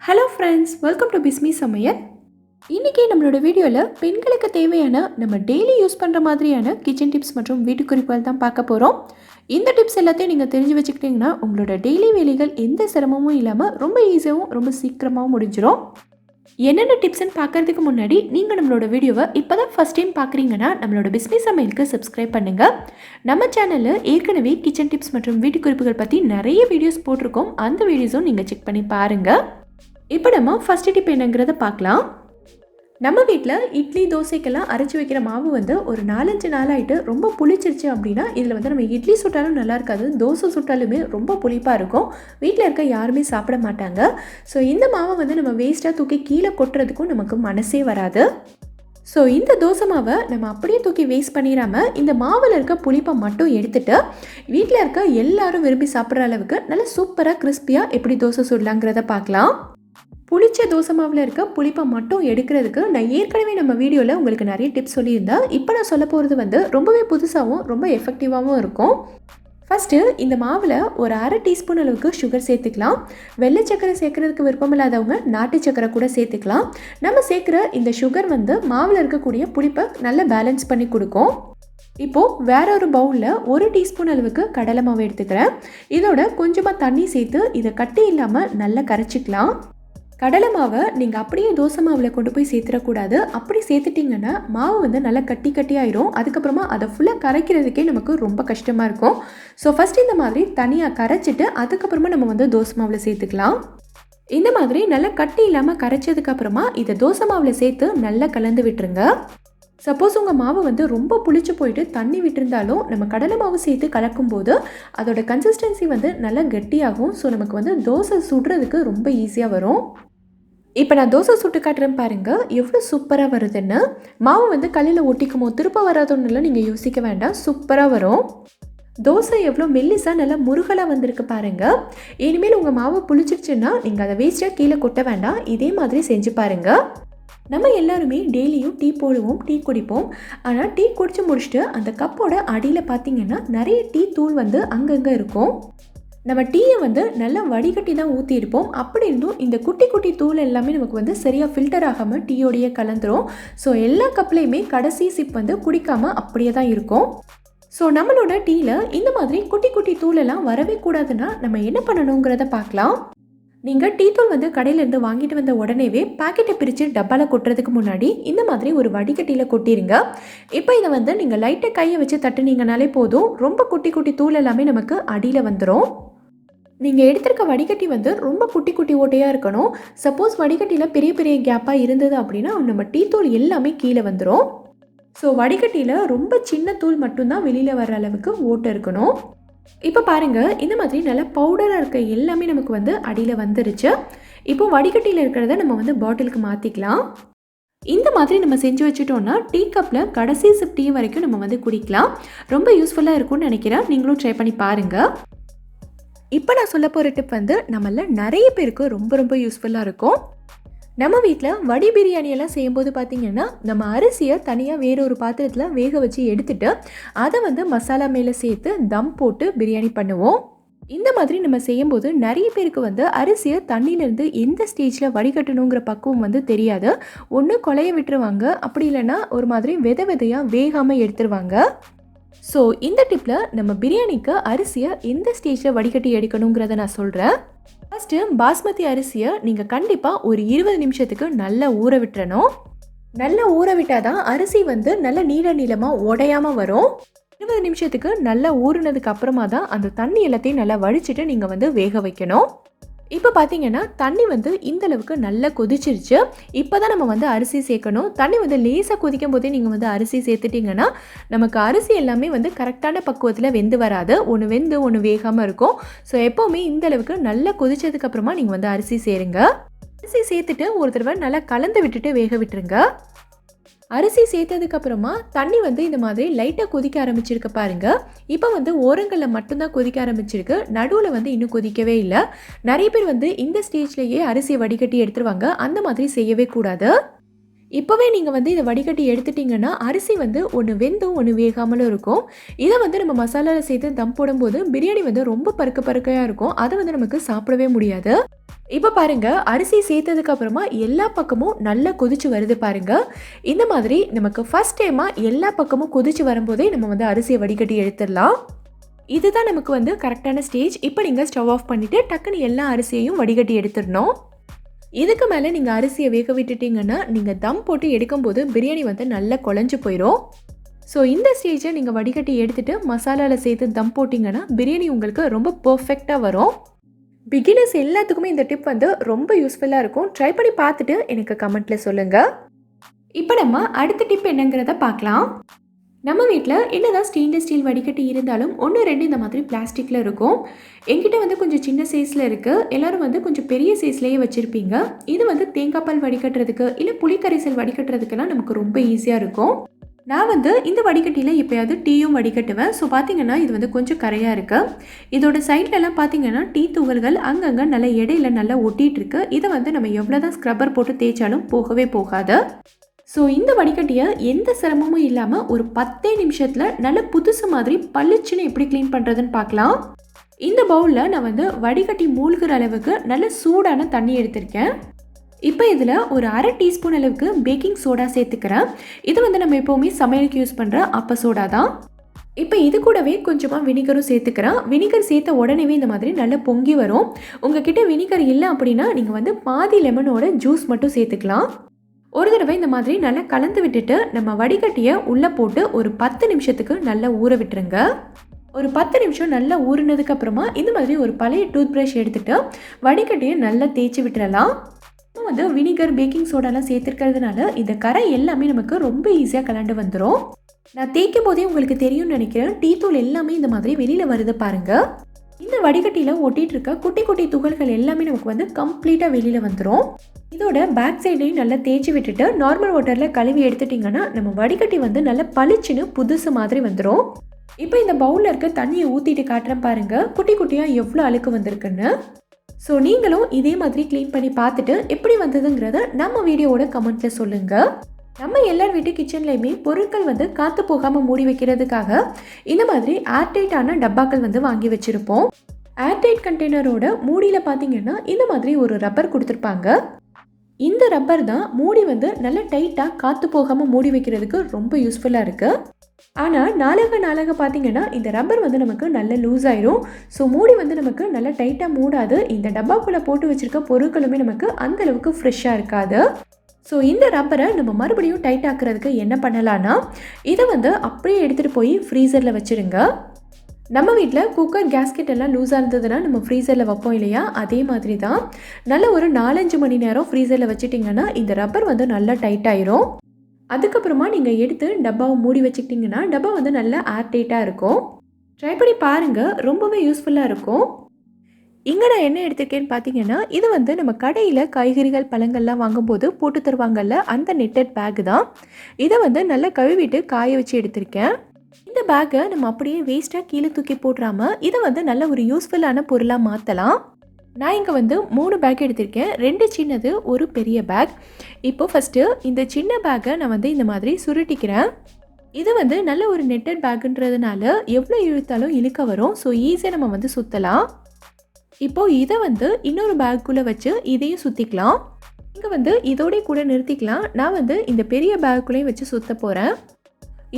Hello friends, welcome to Bismi சமையல். இன்றைக்கி நம்மளோட வீடியோவில் பெண்களுக்கு தேவையான நம்ம டெய்லி யூஸ் பண்ணுற மாதிரியான கிச்சன் டிப்ஸ் மற்றும் வீட்டு குறிப்புகள் தான் பார்க்க போகிறோம். இந்த டிப்ஸ் எல்லாத்தையும் நீங்கள் தெரிஞ்சு வச்சுக்கிட்டிங்கன்னா உங்களோட டெய்லி வேலைகள் எந்த சிரமமும் இல்லாமல் ரொம்ப ஈஸியாகவும் ரொம்ப சீக்கிரமாகவும் முடிஞ்சிடும். என்னென்ன டிப்ஸ்ன்னு பார்க்குறதுக்கு முன்னாடி நீங்கள் நம்மளோட வீடியோவை இப்போ தான் ஃபஸ்ட் டைம் பார்க்குறீங்கன்னா நம்மளோட பிஸ்மி சமையலுக்கு சப்ஸ்கிரைப் பண்ணுங்கள். நம்ம சேனலில் ஏற்கனவே கிச்சன் டிப்ஸ் மற்றும் வீட்டு குறிப்புகள் பற்றி நிறைய வீடியோஸ் போட்டிருக்கோம். அந்த வீடியோஸும் நீங்கள் செக் பண்ணி பாருங்கள். இப்போ நம்ம ஃபஸ்ட்டு டிப் என்னங்கிறத பார்க்கலாம். நம்ம வீட்டில் இட்லி தோசைக்கெல்லாம் அரைச்சி வைக்கிற மாவு வந்து ஒரு 4-5 நாளாகிட்டு ரொம்ப புளிச்சிருச்சு அப்படின்னா இதில் வந்து நம்ம இட்லி சுட்டாலும் நல்லா இருக்காது, தோசை சுட்டாலுமே ரொம்ப புளிப்பாக இருக்கும். வீட்டில் இருக்க யாருமே சாப்பிட மாட்டாங்க. ஸோ இந்த மாவை வந்து நம்ம வேஸ்ட்டாக தூக்கி கீழே கொட்டுறதுக்கும் நமக்கு மனசே வராது. ஸோ இந்த தோசை மாவை நம்ம அப்படியே தூக்கி வேஸ்ட் பண்ணிடாமல் இந்த மாவில் இருக்க புளிப்பை மட்டும் எடுத்துகிட்டு வீட்டில் இருக்க எல்லாரும் விரும்பி சாப்பிட்ற அளவுக்கு நல்லா சூப்பராக கிறிஸ்பியாக எப்படி தோசை சுடலாங்கிறத பார்க்கலாம். புளிச்ச தோசை மாவில் இருக்க புளிப்பை மட்டும் எடுக்கிறதுக்கு நான் ஏற்கனவே நம்ம வீடியோவில் உங்களுக்கு நிறைய டிப்ஸ் சொல்லியிருந்தேன். இப்போ நான் சொல்ல போகிறது வந்து ரொம்பவே புதுசாகவும் ரொம்ப எஃபெக்டிவாகவும் இருக்கும். ஃபஸ்ட்டு இந்த மாவில் ஒரு 1/2 டீஸ்பூன் அளவுக்கு சுகர் சேர்த்துக்கலாம். வெள்ளை சக்கரை சேர்க்குறதுக்கு விருப்பம் இல்லாதவங்க நாட்டு சக்கரை கூட சேர்த்துக்கலாம். நம்ம சேர்க்குற இந்த சுகர் வந்து மாவில் இருக்கக்கூடிய புளிப்பை நல்லா பேலன்ஸ் பண்ணி கொடுக்கும். இப்போது வேற ஒரு பவுலில் 1 டீஸ்பூன் அளவுக்கு கடலை மாவு எடுத்துக்கிறேன். இதோட கொஞ்சமாக தண்ணி சேர்த்து இதை கட்டி இல்லாமல் நல்லா கரைச்சிக்கலாம். கடலை மாவை நீங்கள் அப்படியே தோசை மாவில் கொண்டு போய் சேர்த்துடக்கூடாது. அப்படி சேர்த்துட்டிங்கன்னா மாவு வந்து நல்லா கட்டி ஆயிரும். அதுக்கப்புறமா அதை ஃபுல்லாக கரைக்கிறதுக்கே நமக்கு ரொம்ப கஷ்டமாக இருக்கும். ஸோ ஃபஸ்ட்டு இந்த மாதிரி தனியாக கரைச்சிட்டு அதுக்கப்புறமா நம்ம வந்து தோசை மாவில் சேர்த்துக்கலாம். இந்த மாதிரி நல்லா கட்டி இல்லாமல் கரைச்சதுக்கப்புறமா இதை தோசை மாவில் சேர்த்து நல்லா கலந்து விட்டுருங்க. சப்போஸ் உங்கள் மாவு வந்து ரொம்ப புளிச்சு போயிட்டு தண்ணி விட்டுருந்தாலும் நம்ம கடலை மாவு சேர்த்து கலக்கும்போது அதோட கன்சிஸ்டன்சி வந்து நல்லா கெட்டியாகும். ஸோ நமக்கு வந்து தோசை சுடுறதுக்கு ரொம்ப ஈஸியாக வரும். இப்போ நான் தோசை சுட்டு காட்டுறேன் பாருங்கள் எவ்வளோ சூப்பராக வருதுன்னு. மாவு வந்து கல்லில் ஒட்டிக்குமோ திருப்ப வராதோன்னு நீங்கள் யோசிக்க வேண்டாம், சூப்பராக வரும். தோசை எவ்வளோ மெல்லிசாக நல்லா முருகலாக வந்திருக்கு பாருங்கள். இனிமேல் உங்கள் மாவு புளிச்சிருச்சுன்னா நீங்கள் அதை வேஸ்ட்டாக கீழே கொட்ட வேண்டாம், இதே மாதிரி செஞ்சு பாருங்கள். நம்ம எல்லாருமே டெய்லியும் டீ போடுவோம், டீ குடிப்போம். ஆனால் டீ குடிச்சு முடிச்சுட்டு அந்த கப்போட அடியில் பார்த்திங்கன்னா நிறைய டீ தூள் வந்து அங்கங்கே இருக்கும். நம்ம டீயை வந்து நல்லா வடிகட்டி தான் ஊற்றிருப்போம். அப்படி இருந்தும் இந்த குட்டி குட்டி தூள் எல்லாமே நமக்கு வந்து சரியாக ஃபில்டர் ஆகாமல் டீயோடையே கலந்துரும். ஸோ எல்லா கப்லேயுமே கடைசி சிப் வந்து குடிக்காமல் அப்படியே தான் இருக்கும். ஸோ நம்மளோட டீயில் இந்த மாதிரி குட்டி குட்டி தூளெல்லாம் வரவே கூடாதுன்னா நம்ம என்ன பண்ணணுங்கிறத பார்க்கலாம். நீங்கள் டீ தூள் வந்து கடையிலேருந்து வாங்கிட்டு வந்த உடனேவே பாக்கெட்டை பிரித்து டப்பாவில் கொட்டுறதுக்கு முன்னாடி இந்த மாதிரி ஒரு வடிகட்டியில் கொட்டிடுங்க. இப்போ இதை வந்து நீங்கள் லைட்டாக கையை வச்சு தட்டுனீங்கனாலே போதும், ரொம்ப குட்டி குட்டி தூள் எல்லாமே நமக்கு அடியில் வந்துடும். நீங்கள் எடுத்திருக்க வடிகட்டி வந்து ரொம்ப குட்டி குட்டி ஓட்டையாக இருக்கணும். சப்போஸ் வடிகட்டியில் பெரிய பெரிய கேப்பாக இருந்தது அப்படின்னா நம்ம டீ தூள் எல்லாமே கீழே வந்துடும். ஸோ வடிகட்டியில் ரொம்ப சின்ன தூள் மட்டும்தான் வெளியில் வர அளவுக்கு ஓட்டை இருக்கணும். இப்போ பாருங்கள் இந்த மாதிரி நல்லா பவுடராக இருக்க எல்லாமே நமக்கு வந்து அடியில் வந்துருச்சு. இப்போ வடிகட்டியில் இருக்கிறத நம்ம வந்து பாட்டிலுக்கு மாற்றிக்கலாம். இந்த மாதிரி நம்ம செஞ்சு வச்சுட்டோன்னா டீ கப்பில் கடைசி சிப் டீ வரைக்கும் நம்ம வந்து குடிக்கலாம். ரொம்ப யூஸ்ஃபுல்லாக இருக்கும்னு நினைக்கிறேன். நீங்களும் ட்ரை பண்ணி பாருங்கள். இப்போ நான் சொல்ல போகிற டிப் வந்து நம்மள நிறைய பேருக்கு ரொம்ப ரொம்ப யூஸ்ஃபுல்லாக இருக்கும். நம்ம வீட்டில் வடி பிரியாணியெல்லாம் செய்யும்போது பார்த்திங்கன்னா நம்ம அரிசியை தனியாக வேறொரு பாத்திரத்தில் வேக வச்சு எடுத்துகிட்டு அதை வந்து மசாலா மேலே சேர்த்து தம் போட்டு பிரியாணி பண்ணுவோம். இந்த மாதிரி நம்ம செய்யும்போது நிறைய பேருக்கு வந்து அரிசியை தண்ணியிலேருந்து எந்த ஸ்டேஜில் வடிகட்டணுங்கிற பக்குவம் வந்து தெரியாது. ஒன்று கொலைய விட்டுருவாங்க, அப்படி இல்லைன்னா ஒரு மாதிரி விதையாக வேகாமல் எடுத்துருவாங்க. ஸோ இந்த டிப்பில் நம்ம பிரியாணிக்கு அரிசியை எந்த ஸ்டேஜில் வடிகட்டி எடுக்கணுங்கிறத நான் சொல்கிறேன். ஃபஸ்ட்டு பாஸ்மதி அரிசியை நீங்கள் கண்டிப்பாக ஒரு 20 நிமிஷத்துக்கு நல்லா ஊற விட்டுறணும். நல்லா ஊற விட்டால் தான் அரிசி வந்து நல்ல நீளமாக உடையாமல் வரும். 20 நிமிஷத்துக்கு நல்லா ஊறினதுக்கு அப்புறமா தான் அந்த தண்ணி எல்லாத்தையும் நல்லா வடிச்சிட்டு நீங்கள் வந்து வேக வைக்கணும். இப்போ பார்த்தீங்கன்னா தண்ணி வந்து இந்த அளவுக்கு நல்லா கொதிச்சிருச்சு. இப்போ தான் நம்ம வந்து அரிசி சேர்க்கணும். தண்ணி வந்து லேசாக கொதிக்கும் போதே நீங்கள் வந்து அரிசி சேர்த்துட்டிங்கன்னா நமக்கு அரிசி எல்லாமே வந்து கரெக்டான பக்குவத்தில் வெந்து வராது. ஒன்று வெந்து ஒன்று வேகாமல் இருக்கும். ஸோ எப்போவுமே இந்த அளவுக்கு நல்லா கொதிச்சதுக்கப்புறமா நீங்கள் வந்து அரிசி சேருங்க. அரிசி சேர்த்துட்டு ஒரு தடவை நல்லா கலந்து விட்டுட்டு வேக விட்டுருங்க. அரிசி சேர்த்ததுக்கப்புறமா தண்ணி வந்து இந்த மாதிரி லைட்டாக கொதிக்க ஆரம்பிச்சிருக்கு பாருங்கள். இப்போ வந்து ஓரங்களில் மட்டும்தான் கொதிக்க ஆரம்பிச்சிருக்கு, நடுவில் வந்து இன்னும் கொதிக்கவே இல்லை. நிறைய பேர் வந்து இந்த ஸ்டேஜ்லேயே அரிசியை வடிகட்டி எடுத்துருவாங்க. அந்த மாதிரி செய்யவே கூடாது. இப்போவே நீங்கள் வந்து இதை வடிகட்டி எடுத்துட்டிங்கன்னா அரிசி வந்து ஒன்று வெந்தும் ஒன்று வேகாமலும் இருக்கும். இதை வந்து நம்ம மசாலாவில் சேர்த்து தம் போடும்போது பிரியாணி வந்து ரொம்ப பருக்கையாக இருக்கும். அதை வந்து நமக்கு சாப்பிடவே முடியாது. இப்போ பாருங்க, அரிசி சேர்த்ததுக்கு அப்புறமா எல்லா பக்கமும் நல்லா கொதிச்சு வருது பாருங்க. இந்த மாதிரி நமக்கு ஃபர்ஸ்ட் டைமாக எல்லா பக்கமும் கொதிச்சு வரும்போதே நம்ம வந்து அரிசியை வடிகட்டி எடுத்துடலாம். இதுதான் நமக்கு வந்து கரெக்டான ஸ்டேஜ். இப்போ நீங்கள் ஸ்டவ் ஆஃப் பண்ணிவிட்டு டக்குன்னு எல்லா அரிசியையும் வடிகட்டி எடுத்துடணும். இதுக்கு மேலே நீங்கள் அரிசியை வேக விட்டுட்டிங்கன்னா நீங்கள் தம் போட்டு எடுக்கும்போது பிரியாணி வந்து நல்லா குழஞ்சு போயிடும். ஸோ இந்த ஸ்டேஜை நீங்கள் வடிகட்டி எடுத்துகிட்டு மசாலாவில் சேர்த்து தம் போட்டிங்கன்னா பிரியாணி உங்களுக்கு ரொம்ப பர்ஃபெக்டாக வரும். பிகினர்ஸ் எல்லாத்துக்குமே இந்த டிப் வந்து ரொம்ப யூஸ்ஃபுல்லாக இருக்கும். ட்ரை பண்ணி பார்த்துட்டு எனக்கு கமெண்ட்டில் சொல்லுங்கள். இப்போ நம்ம அடுத்த டிப் என்னங்கிறத பார்க்கலாம். நம்ம வீட்டில் என்னதான் ஸ்டெயின்லெஸ் ஸ்டீல் வடிகட்டி இருந்தாலும் 1-2 இந்த மாதிரி பிளாஸ்டிக்கில் இருக்கும். என்கிட்ட வந்து கொஞ்சம் சின்ன சைஸில் இருக்குது. எல்லோரும் வந்து கொஞ்சம் பெரிய சைஸ்லேயே வச்சுருப்பீங்க. இது வந்து தேங்காய் பால் வடிகட்டுறதுக்கு இல்லை புளிக்கரைசல் வடிகட்டுறதுக்கெல்லாம் நமக்கு ரொம்ப ஈஸியாக இருக்கும். நான் வந்து இந்த வடிகட்டியில் எப்போயாவது டீயும் வடிகட்டுவேன். ஸோ பார்த்தீங்கன்னா இது வந்து கொஞ்சம் கரையாக இருக்குது. இதோட சைட்லலாம் பார்த்தீங்கன்னா டீ துகள்கள் அங்கங்கே நல்ல இடையில நல்லா ஒட்டிகிட்ருக்கு. இதை வந்து நம்ம எவ்வளோ தான் ஸ்க்ரப்பர் போட்டு தேய்ச்சாலும் போகவே போகாது. ஸோ இந்த வடிகட்டியை எந்த சிரமமும் இல்லாமல் ஒரு 10 நிமிஷத்தில் நல்ல புதுசு மாதிரி பளிச்சுன்னு எப்படி க்ளீன் பண்ணுறதுன்னு பார்க்கலாம். இந்த பவுலில் நான் வந்து வடிகட்டி மூழ்கிற அளவுக்கு நல்ல சூடான தண்ணி எடுத்திருக்கேன். இப்போ இதில் ஒரு 1/2 டீஸ்பூன் அளவுக்கு பேக்கிங் சோடா சேர்த்துக்கிறேன். இது வந்து நம்ம எப்போவுமே சமையலுக்கு யூஸ் பண்ணுற அப்ப சோடா தான். இப்போ இது கூடவே கொஞ்சமாக வினிகரும் சேர்த்துக்கிறேன். வினிகர் சேர்த்த உடனேவே இந்த மாதிரி நல்லா பொங்கி வரும். உங்ககிட்ட வினிகர் இல்லை அப்படின்னா நீங்கள் வந்து பாதி லெமனோட ஜூஸ் மட்டும் சேர்த்துக்கலாம். ஒரு தடவை இந்த மாதிரி நல்லா கலந்து விட்டுட்டு நம்ம வடிகட்டியை உள்ளே போட்டு ஒரு 10 நிமிஷத்துக்கு நல்லா ஊற விட்டுருங்க. ஒரு 10 நிமிஷம் நல்லா ஊறினதுக்கு அப்புறமா இந்த மாதிரி ஒரு பழைய டூத் ப்ரஷ் எடுத்துகிட்டு வடிகட்டியை நல்லா தேய்ச்சி விட்டுறலாம். இப்போ வந்து வினிகர் பேக்கிங் சோடாலாம் சேர்த்துருக்கிறதுனால இந்த கரை எல்லாமே நமக்கு ரொம்ப ஈஸியாக கலண்டு வந்துடும். நான் தேய்க்கும் போதே உங்களுக்கு தெரியும்னு நினைக்கிறேன். டீ தூள் எல்லாமே இந்த மாதிரி வெளியில் வருது பாருங்கள். இந்த வடிகட்டியில் ஒட்டிகிட்டு இருக்க குட்டி குட்டி துகள்கள் எல்லாமே நமக்கு வந்து கம்ப்ளீட்டாக வெளியில் வந்துடும். இதோட பேக் சைடையும் நல்லா தேய்ச்சி விட்டுட்டு நார்மல் வாட்டரில் கழுவி எடுத்துட்டிங்கன்னா நம்ம வடிகட்டி வந்து நல்லா பளிச்சுன்னு புதுசு மாதிரி வந்துடும். இப்போ இந்த பவுலில் இருக்க தண்ணியை ஊற்றிட்டு காட்டுறேன் பாருங்கள், குட்டி குட்டியாக எவ்வளோ அழுக்கு வந்திருக்குன்னு. ஸோ நீங்களும் இதே மாதிரி க்ளீன் பண்ணி பார்த்துட்டு எப்படி வந்ததுங்கிறத நம்ம வீடியோவோட கமெண்ட்டில் சொல்லுங்கள். நம்ம எல்லார் வீட்டு கிச்சன்லையுமே பொருட்கள் வந்து காற்று போகாமல் மூடி வைக்கிறதுக்காக இந்த மாதிரி ஏர்டைட்டான டப்பாக்கள் வந்து வாங்கி வச்சுருப்போம். ஏர்டைட் கண்டெய்னரோட மூடியில் பார்த்தீங்கன்னா இந்த மாதிரி ஒரு ரப்பர் கொடுத்துருப்பாங்க. இந்த ரப்பர் தான் மூடி வந்து நல்ல டைட்டாக காற்று போகாமல் மூடி வைக்கிறதுக்கு ரொம்ப யூஸ்ஃபுல்லாக இருக்குது. ஆனால் நாளாக பார்த்தீங்கன்னா இந்த ரப்பர் வந்து நமக்கு நல்ல லூஸ் ஆயிரும். ஸோ மூடி வந்து நமக்கு நல்ல டைட்டாக மூடாது. இந்த டப்பாக்குள்ளே போட்டு வச்சுருக்க பொருட்களுமே நமக்கு அந்தளவுக்கு ஃப்ரெஷ்ஷாக இருக்காது. ஸோ இந்த ரப்பரை நம்ம மறுபடியும் டைட் ஆக்குறதுக்கு என்ன பண்ணலான்னா இதை வந்து அப்படியே எடுத்துகிட்டு போய் ஃப்ரீசரில் வச்சுருங்க. நம்ம வீட்டில் குக்கர் கேஸ்கெட் எல்லாம் லூஸாக இருந்ததுன்னா நம்ம ஃப்ரீசரில் வைப்போம் இல்லையா, அதே மாதிரி தான் நல்ல ஒரு 4-5 மணி நேரம் ஃப்ரீசரில் வச்சுட்டிங்கன்னா இந்த ரப்பர் வந்து நல்லா டைட் ஆயிரும். அதுக்கப்புறமா நீங்கள் எடுத்து டப்பாவை மூடி வச்சுக்கிட்டிங்கன்னா டப்பா வந்து நல்லா ஏர்டைட்டாக இருக்கும். ட்ரை பண்ணி பாருங்கள், ரொம்பவே யூஸ்ஃபுல்லாக இருக்கும். இங்கே நான் என்ன எடுத்திருக்கேன்னு பார்த்தீங்கன்னா இது வந்து நம்ம கடையில் காய்கறிகள் பழங்கள்லாம் வாங்கும்போது போட்டு தருவாங்கல்ல அந்த நெட்டட் பேக்கு தான். இதை வந்து நல்லா கழுவிட்டு காய வச்சு எடுத்திருக்கேன். இந்த பேக்கை நம்ம அப்படியே வேஸ்ட்டாக கீழே தூக்கி போட்டுறாமல் இதை வந்து நல்ல ஒரு யூஸ்ஃபுல்லான பொருளாக மாற்றலாம். நான் இங்கே வந்து 3 பேக் எடுத்திருக்கேன். 2 சின்னது, ஒரு பெரிய பேக். இப்போ ஃபஸ்ட்டு இந்த சின்ன பேக்கை நான் வந்து இந்த மாதிரி சுருட்டிக்கிறேன். இது வந்து நல்ல ஒரு நெட்டட் பேக்குன்றதுனால எவ்வளோ இழுத்தாலும் இழுக்க வரும். ஸோ ஈஸியாக நம்ம வந்து சுற்றலாம். இப்போது இதை வந்து இன்னொரு பேக்குள்ளே வச்சு இதையும் சுற்றிக்கலாம். இங்கே வந்து இதோடய கூட நிறுத்திக்கலாம். நான் வந்து இந்த பெரிய பேக்குள்ளேயும் வச்சு சுற்ற போகிறேன்.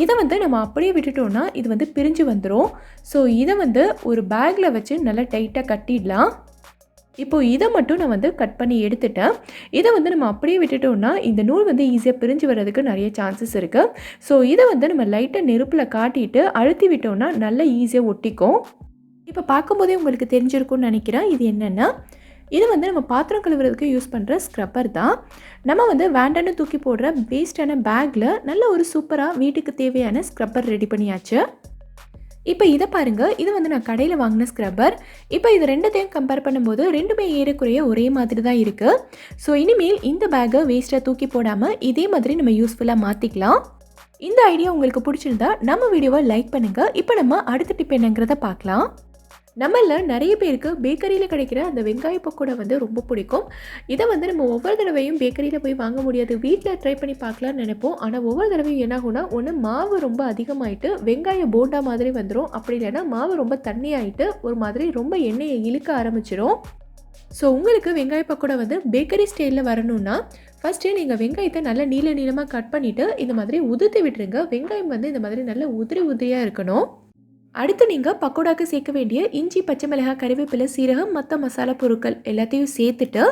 இதை வந்து நம்ம அப்படியே விட்டுட்டோம்னா இது வந்து பிரிஞ்சு வந்துடும். ஸோ இதை வந்து ஒரு பேக்கில் வச்சு நல்லா டைட்டாக கட்டிடலாம். இப்போது இதை மட்டும் நான் வந்து கட் பண்ணி எடுத்துட்டேன். இதை வந்து நம்ம அப்படியே விட்டுட்டோம்னா இந்த நூல் வந்து ஈஸியாக பிரிஞ்சு வர்றதுக்கு நிறைய சான்சஸ் இருக்குது. ஸோ இதை வந்து நம்ம லைட்டாக நெருப்பில் காட்டிட்டு அழுத்தி விட்டோம்னா நல்லா ஈஸியாக ஒட்டிக்கும். இப்போ பார்க்கும்போதே உங்களுக்கு தெரிஞ்சிருக்கும்னு நினைக்கிறேன். இது என்னென்னா இது வந்து நம்ம பாத்திரம் கழுவுறதுக்கு யூஸ் பண்ணுற ஸ்க்ரப்பர் தான். நம்ம வந்து வேண்டான்னு தூக்கி போடுற வேஸ்டான பேக்கில் நல்ல ஒரு சூப்பராக வீட்டுக்கு தேவையான ஸ்க்ரப்பர் ரெடி பண்ணியாச்சு. இப்போ இதை பாருங்கள், இது வந்து நான் கடையில் வாங்கின ஸ்க்ரப்பர். இப்போ இது ரெண்டுத்தையும் கம்பேர் பண்ணும்போது ரெண்டுமே ஏறக்குறைய ஒரே மாதிரி தான் இருக்குது. ஸோ இனிமேல் இந்த பேக்கை வேஸ்ட்டாக தூக்கி போடாமல் இதே மாதிரி நம்ம யூஸ்ஃபுல்லாக மாற்றிக்கலாம். இந்த ஐடியா உங்களுக்கு பிடிச்சிருந்தா நம்ம வீடியோவை லைக் பண்ணுங்கள். இப்போ நம்ம அடுத்த டிப் என்னங்கிறத பார்க்கலாம். நம்மள நிறைய பேருக்கு பேக்கரியில் கிடைக்கிற அந்த வெங்காய பக்கோடா வந்து ரொம்ப பிடிக்கும். இதை வந்து நம்ம ஒவ்வொரு தடவையும் பேக்கரியில் போய் வாங்க முடியாது, வீட்டில் ட்ரை பண்ணி பார்க்கலான்னு நினைப்போம். ஆனால் ஒவ்வொரு தடவையும் என்ன ஆகும்னா, ஒன்று மாவு ரொம்ப அதிகமாகிட்டு வெங்காய போண்டா மாதிரி வந்துடும், அப்படி இல்லைன்னா மாவு ரொம்ப தண்ணி ஆகிட்டு ஒரு மாதிரி ரொம்ப எண்ணெயை இழுக்க ஆரம்பிச்சிடும். ஸோ உங்களுக்கு வெங்காய பக்கோடா வந்து பேக்கரி ஸ்டைலில் வரணும்னா ஃபஸ்ட்டு நீங்கள் வெங்காயத்தை நல்லா நீளமாக கட் பண்ணிவிட்டு இந்த மாதிரி உதிர்த்து விட்டுருங்க. வெங்காயம் வந்து இந்த மாதிரி நல்ல உதிரியாக இருக்கணும். அடுத்து நீங்கள் பக்கோடாக்கு சேர்க்க வேண்டிய இஞ்சி, பச்சை மிளகாய், கறிவேப்பிலை, சீரகம், மற்ற மசாலா பொருட்கள் எல்லாத்தையும் சேர்த்துட்டு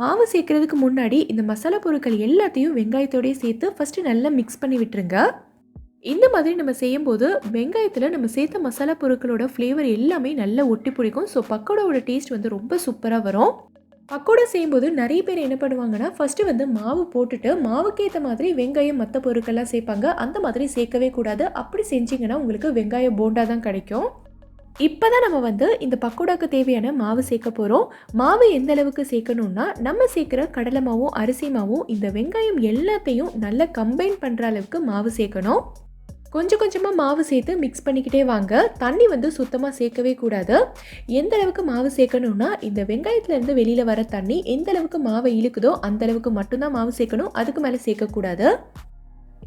மாவு சேர்க்கறதுக்கு முன்னாடி இந்த மசாலா பொருட்கள் எல்லாத்தையும் வெங்காயத்தோடய சேர்த்து ஃபஸ்ட்டு நல்லா மிக்ஸ் பண்ணி விட்டுருங்க. இந்த மாதிரி நம்ம செய்யும்போது வெங்காயத்தில் நம்ம சேர்த்த மசாலா பொருட்களோட ஃப்ளேவர் எல்லாமே நல்லா ஒட்டி பிடிக்கும். ஸோ பக்கோடாவோட டேஸ்ட் வந்து ரொம்ப சூப்பராக வரும். பக்கோடா செய்யும்போது நிறைய பேர் என்ன பண்ணுவாங்கன்னா, ஃபஸ்ட்டு வந்து மாவு போட்டுட்டு மாவுக்கு ஏற்ற மாதிரி வெங்காயம் மற்ற பொருட்கள்லாம் சேர்ப்பாங்க. அந்த மாதிரி சேர்க்கவே கூடாது. அப்படி செஞ்சிங்கன்னா உங்களுக்கு வெங்காய போண்டா தான் கிடைக்கும். இப்போ தான் நம்ம வந்து இந்த பக்கோடாக்கு தேவையான மாவு சேர்க்க போகிறோம். மாவு எந்த அளவுக்கு சேர்க்கணுன்னா, நம்ம சேர்க்குற கடலை மாவும் அரிசி மாவும் இந்த வெங்காயம் எல்லாத்தையும் நல்லா கம்பைன் பண்ணுற அளவுக்கு மாவு சேர்க்கணும். கொஞ்சம் கொஞ்சமாக மாவு சேர்த்து மிக்ஸ் பண்ணிக்கிட்டே வாங்க. தண்ணி வந்து சுத்தமாக சேர்க்கவே கூடாது. எந்த அளவுக்கு மாவு சேர்க்கணுன்னா, இந்த வெங்காயத்துலேருந்து வெளியில் வர தண்ணி எந்த அளவுக்கு மாவை இழுக்குதோ அந்த அளவுக்கு மட்டும்தான் மாவு சேர்க்கணும், அதுக்கு மேலே சேர்க்கக்கூடாது.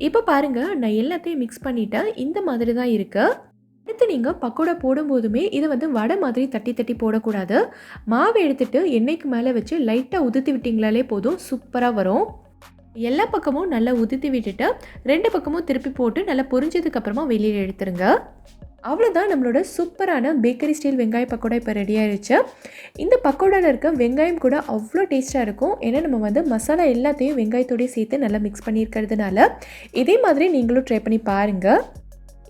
இப்போ பாருங்கள், நான் எல்லாத்தையும் மிக்ஸ் பண்ணிட்டேன். இந்த மாதிரி தான் இருக்குது. அடுத்து நீங்கள் பக்கோடா போடும்போதுமே இதை வந்து வடை மாதிரி தட்டி தட்டி போடக்கூடாது. மாவை எடுத்துகிட்டு எண்ணெய்க்கு மேலே வச்சு லைட்டாக உதுத்தி விட்டிங்களாலே போதும், சூப்பராக வரும். எல்லா பக்கமும் நல்லா உதிர்த்தி விட்டுட்டு 2 பக்கமும் திருப்பி போட்டு நல்லா பொரிஞ்சதுக்கப்புறமா வெளியில் எடுத்துருங்க. அவ்வளோதான், நம்மளோட சூப்பரான பேக்கரி ஸ்டைல் வெங்காய பக்கோடா இப்போ ரெடி ஆயிடுச்சு. இந்த பக்கோடாவில் இருக்க வெங்காயம் கூட அவ்வளோ டேஸ்ட்டாக இருக்கும். ஏன்னா நம்ம வந்து மசாலா எல்லாத்தையும் வெங்காயத்தோடய சேர்த்து நல்லா மிக்ஸ் பண்ணியிருக்கிறதுனால இதே மாதிரி நீங்களும் ட்ரை பண்ணி பாருங்கள்.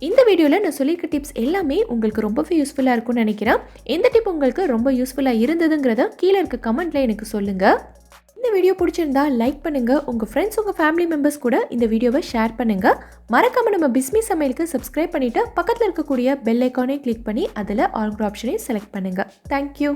இந்த வீடியோவில் நான் சொல்லியிருக்க டிப்ஸ் எல்லாமே உங்களுக்கு ரொம்பவே யூஸ்ஃபுல்லாக இருக்கும்னு நினைக்கிறேன். எந்த டிப் உங்களுக்கு ரொம்ப யூஸ்ஃபுல்லாக இருந்ததுங்கிறத கீழே இருக்க கமெண்ட்டில் எனக்கு சொல்லுங்கள். இந்த வீடியோ பிடிச்சிருந்தா லைக் பண்ணுங்கள். உங்கள் ஃப்ரெண்ட்ஸ், உங்கள் ஃபேமிலி மெம்பர்ஸ் கூட இந்த வீடியோவை ஷேர் பண்ணுங்கள். மறக்காமல் நம்ம பிஸ்மி சமையலுக்கு சப்ஸ்கிரைப் பண்ணிவிட்டு பக்கத்தில் இருக்கக்கூடிய பெல் ஐக்கானை கிளிக் பண்ணி அதில் ஆல் ஆப்ஷனை செலக்ட் பண்ணுங்கள். தேங்க்யூ.